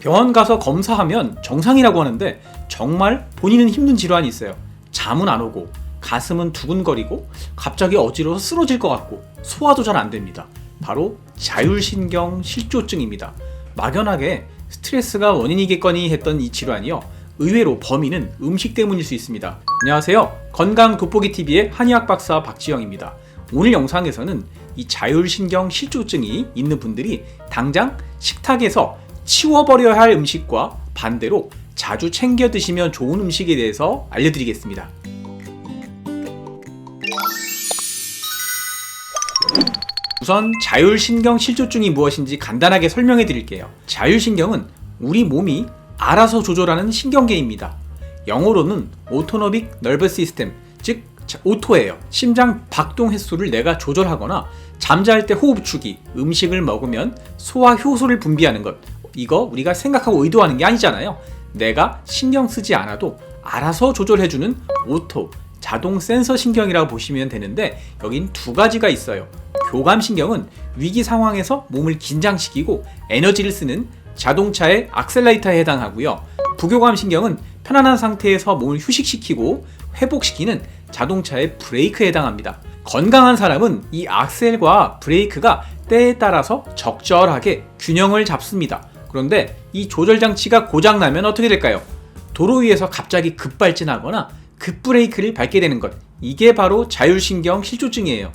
병원 가서 검사하면 정상이라고 하는데 정말 본인은 힘든 질환이 있어요. 잠은 안 오고 가슴은 두근거리고 갑자기 어지러워서 쓰러질 것 같고 소화도 잘 안 됩니다. 바로 자율신경 실조증입니다. 막연하게 스트레스가 원인이겠거니 했던 이 질환이요, 의외로 범인은 음식 때문일 수 있습니다. 안녕하세요, 건강돋보기TV의 한의학 박사 박지영입니다. 오늘 영상에서는 이 자율신경 실조증이 있는 분들이 당장 식탁에서 치워버려야 할 음식과 반대로 자주 챙겨 드시면 좋은 음식에 대해서 알려드리겠습니다. 우선 자율신경 실조증이 무엇인지 간단하게 설명해 드릴게요. 자율신경은 우리 몸이 알아서 조절하는 신경계입니다. 영어로는 오토노믹 너버스 시스템, 즉 오토예요. 심장 박동 횟수를 내가 조절하거나 잠잘 때 호흡주기, 음식을 먹으면 소화 효소를 분비하는 것, 이거 우리가 생각하고 의도하는 게 아니잖아요. 내가 신경 쓰지 않아도 알아서 조절해주는 오토, 자동 센서 신경이라고 보시면 되는데, 여긴 두 가지가 있어요. 교감신경은 위기 상황에서 몸을 긴장시키고 에너지를 쓰는 자동차의 악셀레이터에 해당하고요. 부교감신경은 편안한 상태에서 몸을 휴식시키고 회복시키는 자동차의 브레이크에 해당합니다. 건강한 사람은 이 악셀과 브레이크가 때에 따라서 적절하게 균형을 잡습니다. 그런데 이 조절장치가 고장나면 어떻게 될까요? 도로 위에서 갑자기 급발진하거나 급브레이크를 밟게 되는 것, 이게 바로 자율신경 실조증이에요.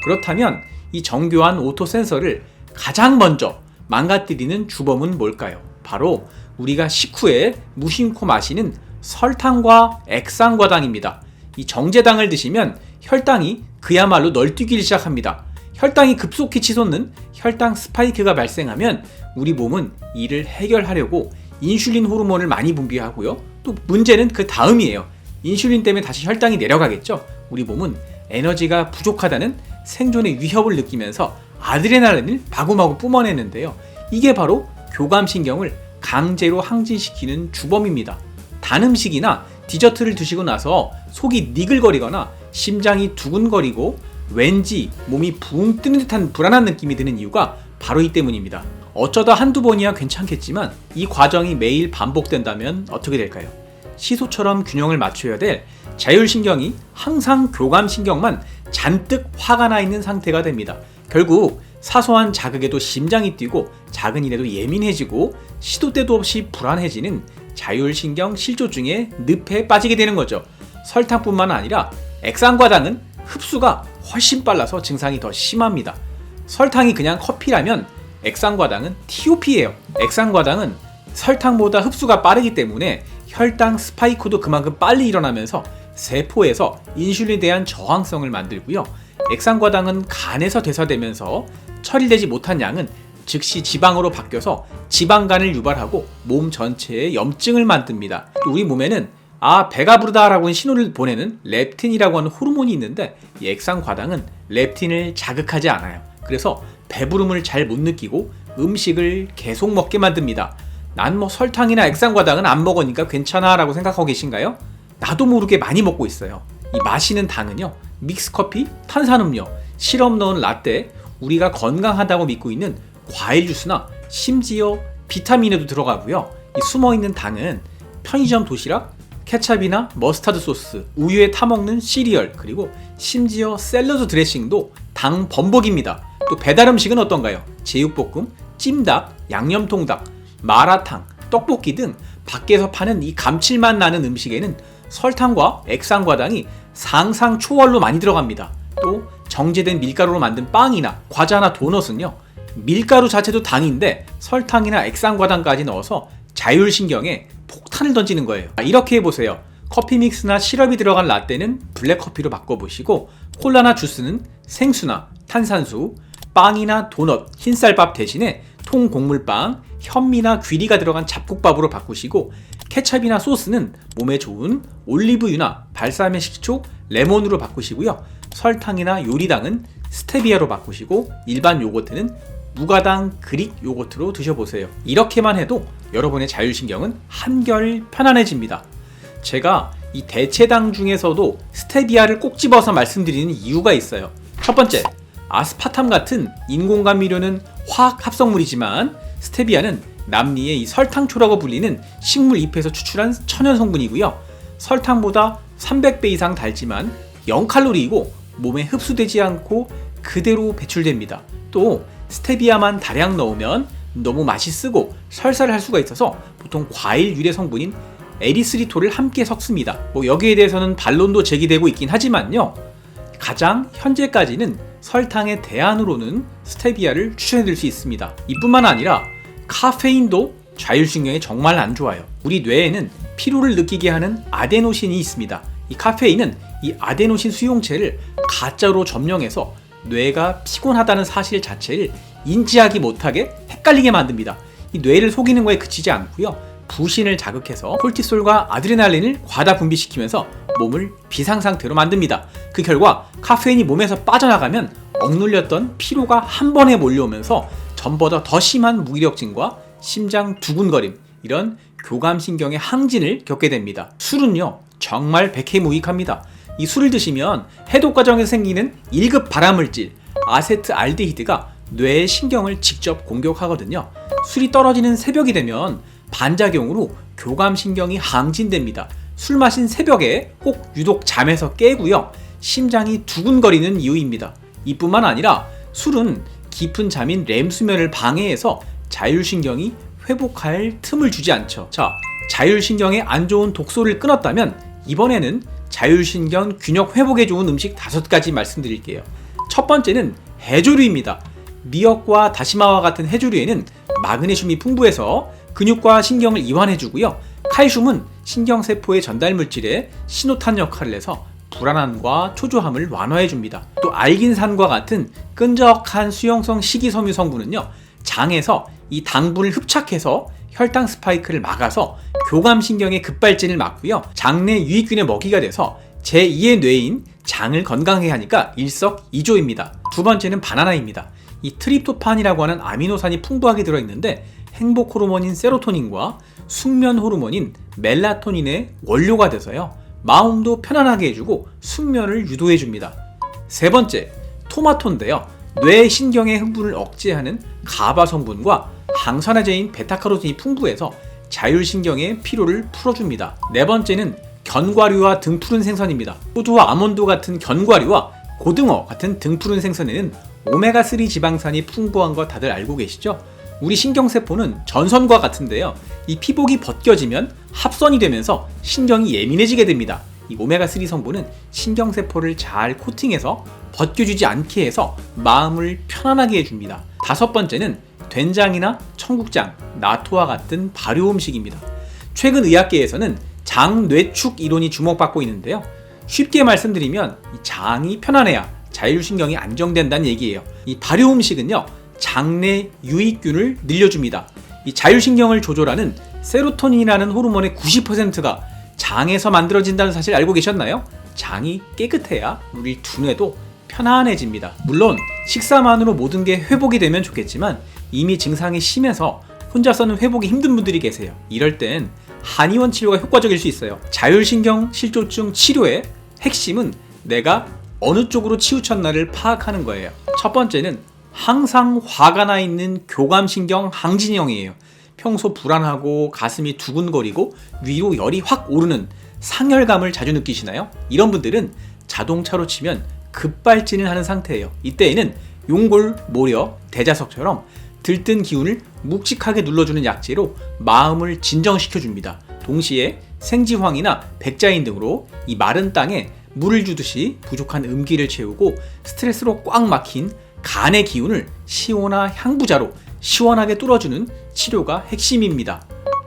그렇다면 이 정교한 오토 센서를 가장 먼저 망가뜨리는 주범은 뭘까요? 바로 우리가 식후에 무심코 마시는 설탕과 액상과당입니다. 이 정제당을 드시면 혈당이 그야말로 널뛰기 시작합니다. 혈당이 급속히 치솟는 혈당 스파이크가 발생하면 우리 몸은 이를 해결하려고 인슐린 호르몬을 많이 분비하고요. 또 문제는 그 다음이에요. 인슐린 때문에 다시 혈당이 내려가겠죠. 우리 몸은 에너지가 부족하다는 생존의 위협을 느끼면서 아드레날린을 마구마구 뿜어내는데요. 이게 바로 교감신경을 강제로 항진시키는 주범입니다. 단 음식이나 디저트를 드시고 나서 속이 니글거리거나 심장이 두근거리고 왠지 몸이 붕 뜨는 듯한 불안한 느낌이 드는 이유가 바로 이 때문입니다. 어쩌다 한두 번이야 괜찮겠지만 이 과정이 매일 반복된다면 어떻게 될까요? 시소처럼 균형을 맞춰야 될 자율신경이 항상 교감신경만 잔뜩 화가 나 있는 상태가 됩니다. 결국 사소한 자극에도 심장이 뛰고 작은 일에도 예민해지고 시도 때도 없이 불안해지는 자율신경 실조증의 늪에 빠지게 되는 거죠. 설탕뿐만 아니라 액상과당은 흡수가 훨씬 빨라서 증상이 더 심합니다. 설탕이 그냥 커피라면 액상과당은 TOP예요. 액상과당은 설탕보다 흡수가 빠르기 때문에 혈당 스파이크도 그만큼 빨리 일어나면서 세포에서 인슐린에 대한 저항성을 만들고요. 액상과당은 간에서 대사되면서 처리되지 못한 양은 즉시 지방으로 바뀌어서 지방간을 유발하고 몸 전체에 염증을 만듭니다. 또 우리 몸에는 배가 부르다 라고 신호를 보내는 렙틴이라고 하는 호르몬이 있는데, 이 액상과당은 렙틴을 자극하지 않아요. 그래서 배부름을 잘 못 느끼고 음식을 계속 먹게 만듭니다. 난 설탕이나 액상과당은 안 먹으니까 괜찮아 라고 생각하고 계신가요? 나도 모르게 많이 먹고 있어요. 이 마시는 당은요, 믹스커피, 탄산음료, 시럽 넣은 라떼, 우리가 건강하다고 믿고 있는 과일 주스나 심지어 비타민에도 들어가고요. 이 숨어있는 당은 편의점 도시락, 케찹이나 머스타드 소스, 우유에 타먹는 시리얼, 그리고 심지어 샐러드 드레싱도 당 범벅입니다. 또 배달 음식은 어떤가요? 제육볶음, 찜닭, 양념통닭, 마라탕, 떡볶이 등 밖에서 파는 이 감칠맛 나는 음식에는 설탕과 액상과당이 상상 초월로 많이 들어갑니다. 또 정제된 밀가루로 만든 빵이나 과자나 도넛은요, 밀가루 자체도 당인데 설탕이나 액상과당까지 넣어서 자율신경에 폭탄을 던지는 거예요. 이렇게 해보세요. 커피 믹스나 시럽이 들어간 라떼는 블랙커피로 바꿔보시고, 콜라나 주스는 생수나 탄산수, 빵이나 도넛, 흰쌀밥 대신에 통곡물빵, 현미나 귀리가 들어간 잡곡밥으로 바꾸시고, 케첩이나 소스는 몸에 좋은 올리브유나 발사믹 식초, 레몬으로 바꾸시고요. 설탕이나 요리당은 스테비아로 바꾸시고, 일반 요거트는 무가당 그릭 요거트로 드셔보세요. 이렇게만 해도 여러분의 자율신경은 한결 편안해집니다. 제가 이 대체당 중에서도 스테비아를 꼭 집어서 말씀드리는 이유가 있어요. 첫 번째, 아스파탐 같은 인공감미료는 화학 합성물이지만 스테비아는 남미의 이 설탕초라고 불리는 식물 잎에서 추출한 천연 성분이고요. 설탕보다 300배 이상 달지만 0칼로리이고 몸에 흡수되지 않고 그대로 배출됩니다. 또 스테비아만 다량 넣으면 너무 맛이 쓰고 설사를 할 수가 있어서 보통 과일 유래 성분인 에리스리톨을 함께 섞습니다. 여기에 대해서는 반론도 제기되고 있긴 하지만요. 가장 현재까지는 설탕의 대안으로는 스테비아를 추천해드릴 수 있습니다. 이뿐만 아니라 카페인도 자율신경에 정말 안 좋아요. 우리 뇌에는 피로를 느끼게 하는 아데노신이 있습니다. 이 카페인은 이 아데노신 수용체를 가짜로 점령해서 뇌가 피곤하다는 사실 자체를 인지하기 못하게 헷갈리게 만듭니다. 이 뇌를 속이는 거에 그치지 않고요. 부신을 자극해서 콜티솔과 아드레날린을 과다 분비시키면서 몸을 비상상태로 만듭니다. 그 결과 카페인이 몸에서 빠져나가면 억눌렸던 피로가 한 번에 몰려오면서 전보다 더 심한 무기력증과 심장 두근거림, 이런 교감신경의 항진을 겪게 됩니다. 술은요, 정말 백해무익합니다. 이 술을 드시면 해독 과정에서 생기는 1급 발암물질 아세트알데히드가 뇌의 신경을 직접 공격하거든요. 술이 떨어지는 새벽이 되면 반작용으로 교감신경이 항진됩니다. 술 마신 새벽에 꼭 유독 잠에서 깨고요. 심장이 두근거리는 이유입니다. 이뿐만 아니라 술은 깊은 잠인 렘 수면을 방해해서 자율신경이 회복할 틈을 주지 않죠. 자, 자율신경에 안 좋은 독소를 끊었다면 이번에는 자율신경 균형 회복에 좋은 음식 5가지 말씀드릴게요. 첫 번째는 해조류입니다. 미역과 다시마와 같은 해조류에는 마그네슘이 풍부해서 근육과 신경을 이완해주고요. 칼슘은 신경세포의 전달물질에 신호탄 역할을 해서 불안함과 초조함을 완화해줍니다. 또 알긴산과 같은 끈적한 수용성 식이섬유 성분은요, 장에서 이 당분을 흡착해서 혈당 스파이크를 막아서 교감신경의 급발진을 막고요. 장내 유익균의 먹이가 돼서 제2의 뇌인 장을 건강하게 하니까 일석이조입니다. 두 번째는 바나나입니다. 이 트립토판이라고 하는 아미노산이 풍부하게 들어있는데 행복 호르몬인 세로토닌과 숙면 호르몬인 멜라토닌의 원료가 돼서요, 마음도 편안하게 해주고 숙면을 유도해줍니다. 세 번째, 토마토인데요. 뇌 신경의 흥분을 억제하는 가바 성분과 항산화제인 베타카로틴이 풍부해서 자율신경의 피로를 풀어줍니다. 네 번째는 견과류와 등푸른 생선입니다. 호두와 아몬드 같은 견과류와 고등어 같은 등푸른 생선에는 오메가3 지방산이 풍부한 거 다들 알고 계시죠? 우리 신경세포는 전선과 같은데요. 이 피복이 벗겨지면 합선이 되면서 신경이 예민해지게 됩니다. 이 오메가3 성분은 신경세포를 잘 코팅해서 벗겨주지 않게 해서 마음을 편안하게 해줍니다. 다섯 번째는 된장이나 청국장, 나토와 같은 발효 음식입니다. 최근 의학계에서는 장뇌축 이론이 주목받고 있는데요. 쉽게 말씀드리면 이 장이 편안해야 자율신경이 안정된다는 얘기예요. 이 발효 음식은요, 장내 유익균을 늘려줍니다. 이 자율신경을 조절하는 세로토닌이라는 호르몬의 90%가 장에서 만들어진다는 사실 알고 계셨나요? 장이 깨끗해야 우리 두뇌도 편안해집니다. 물론 식사만으로 모든 게 회복이 되면 좋겠지만 이미 증상이 심해서 혼자서는 회복이 힘든 분들이 계세요. 이럴 땐 한의원 치료가 효과적일 수 있어요. 자율신경 실조증 치료의 핵심은 내가 어느 쪽으로 치우쳤나를 파악하는 거예요. 첫 번째는 항상 화가 나 있는 교감신경 항진형이에요. 평소 불안하고 가슴이 두근거리고 위로 열이 확 오르는 상열감을 자주 느끼시나요? 이런 분들은 자동차로 치면 급발진을 하는 상태예요. 이때에는 용골, 모려, 대자석처럼 들뜬 기운을 묵직하게 눌러주는 약재로 마음을 진정시켜줍니다. 동시에 생지황이나 백자인 등으로 이 마른 땅에 물을 주듯이 부족한 음기를 채우고 스트레스로 꽉 막힌 간의 기운을 시오나 향부자로 시원하게 뚫어주는 치료가 핵심입니다.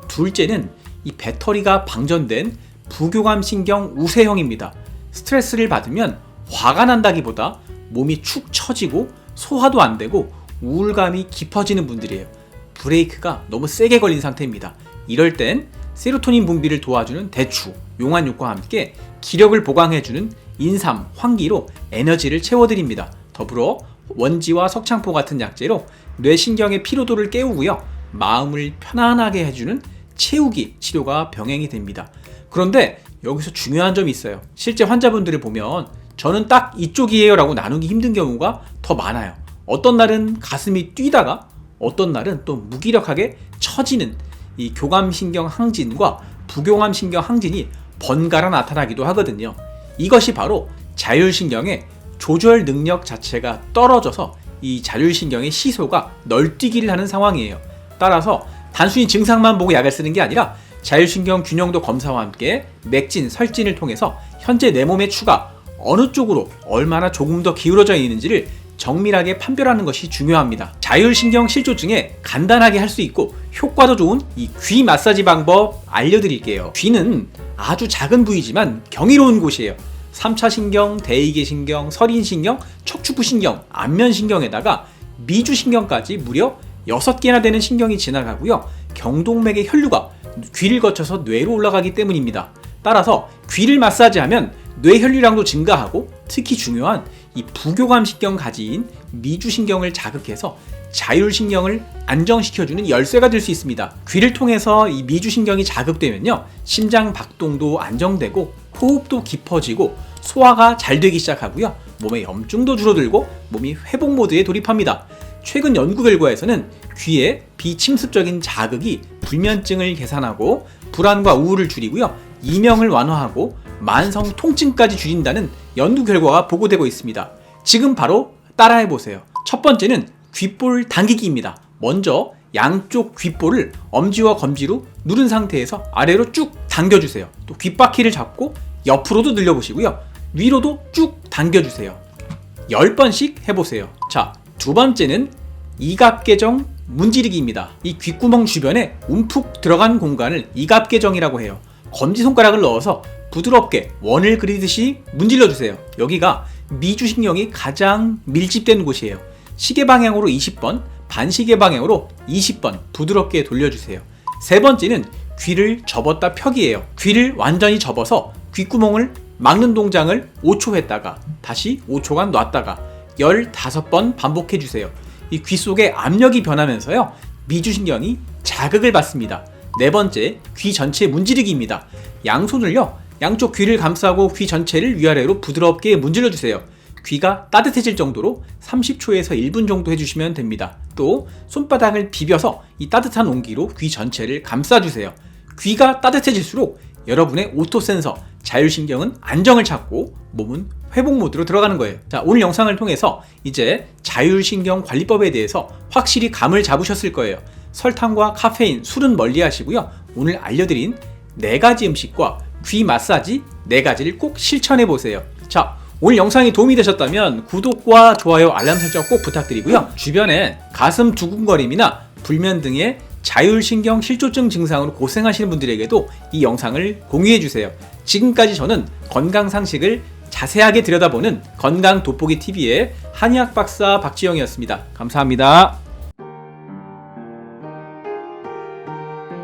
둘째는 이 배터리가 방전된 부교감신경 우세형입니다. 스트레스를 받으면 화가 난다기보다 몸이 축 처지고 소화도 안 되고 우울감이 깊어지는 분들이에요. 브레이크가 너무 세게 걸린 상태입니다. 이럴 땐 세로토닌 분비를 도와주는 대추, 용안육과 함께 기력을 보강해주는 인삼, 황기로 에너지를 채워드립니다. 더불어 원지와 석창포 같은 약재로 뇌신경의 피로도를 깨우고요, 마음을 편안하게 해주는 채우기 치료가 병행이 됩니다. 그런데 여기서 중요한 점이 있어요. 실제 환자분들을 보면 저는 딱 이쪽이에요 라고 나누기 힘든 경우가 더 많아요. 어떤 날은 가슴이 뛰다가 어떤 날은 또 무기력하게 처지는 이 교감신경 항진과 부교감신경 항진이 번갈아 나타나기도 하거든요. 이것이 바로 자율신경의 조절 능력 자체가 떨어져서 이 자율신경의 시소가 널뛰기를 하는 상황이에요. 따라서 단순히 증상만 보고 약을 쓰는 게 아니라 자율신경 균형도 검사와 함께 맥진, 설진을 통해서 현재 내 몸의 추가 어느 쪽으로 얼마나 조금 더 기울어져 있는지를 정밀하게 판별하는 것이 중요합니다. 자율신경 실조증에 간단하게 할 수 있고 효과도 좋은 이 귀 마사지 방법 알려드릴게요. 귀는 아주 작은 부위지만 경이로운 곳이에요. 3차 신경, 대이계신경, 설인신경, 척추부신경, 안면신경에다가 미주신경까지 무려 6개나 되는 신경이 지나가고요. 경동맥의 혈류가 귀를 거쳐서 뇌로 올라가기 때문입니다. 따라서 귀를 마사지하면 뇌 혈류량도 증가하고 특히 중요한 이 부교감신경 가지인 미주신경을 자극해서 자율신경을 안정시켜주는 열쇠가 될 수 있습니다. 귀를 통해서 이 미주신경이 자극되면요, 심장 박동도 안정되고 호흡도 깊어지고 소화가 잘 되기 시작하고요, 몸의 염증도 줄어들고 몸이 회복 모드에 돌입합니다. 최근 연구 결과에서는 귀의 비침습적인 자극이 불면증을 개선하고 불안과 우울을 줄이고요, 이명을 완화하고 만성 통증까지 줄인다는 연구 결과가 보고되고 있습니다. 지금 바로 따라해보세요. 첫 번째는 귓볼 당기기입니다. 먼저 양쪽 귓볼을 엄지와 검지로 누른 상태에서 아래로 쭉 당겨주세요. 또 귓바퀴를 잡고 옆으로도 늘려보시고요. 위로도 쭉 당겨주세요. 10번씩 해보세요. 자, 두 번째는 이갑개정 문지르기입니다. 이 귓구멍 주변에 움푹 들어간 공간을 이갑개정이라고 해요. 검지손가락을 넣어서 부드럽게 원을 그리듯이 문질러주세요. 여기가 미주신경이 가장 밀집된 곳이에요. 시계 방향으로 20번, 반시계 방향으로 20번 부드럽게 돌려주세요. 세 번째는 귀를 접었다 펴기예요. 귀를 완전히 접어서 귓구멍을 막는 동작을 5초 했다가 다시 5초간 놨다가 15번 반복해주세요. 이 귀 속에 압력이 변하면서요, 미주신경이 자극을 받습니다. 네 번째, 귀 전체 문지르기입니다. 양손을요, 양쪽 귀를 감싸고 귀 전체를 위아래로 부드럽게 문질러주세요. 귀가 따뜻해질 정도로 30초에서 1분 정도 해주시면 됩니다. 또 손바닥을 비벼서 이 따뜻한 온기로 귀 전체를 감싸주세요. 귀가 따뜻해질수록 여러분의 오토센서, 자율신경은 안정을 찾고 몸은 회복 모드로 들어가는 거예요. 자, 오늘 영상을 통해서 이제 자율신경 관리법에 대해서 확실히 감을 잡으셨을 거예요. 설탕과 카페인, 술은 멀리 하시고요. 오늘 알려드린 4가지 음식과 귀 마사지 4가지를 꼭 실천해 보세요. 자, 오늘 영상이 도움이 되셨다면 구독과 좋아요, 알람 설정 꼭 부탁드리고요. 주변에 가슴 두근거림이나 불면 등의 자율신경 실조증 증상으로 고생하시는 분들에게도 이 영상을 공유해 주세요. 지금까지 저는 건강 상식을 자세하게 들여다보는 건강 돋보기 TV의 한의학 박사 박지영이었습니다. 감사합니다.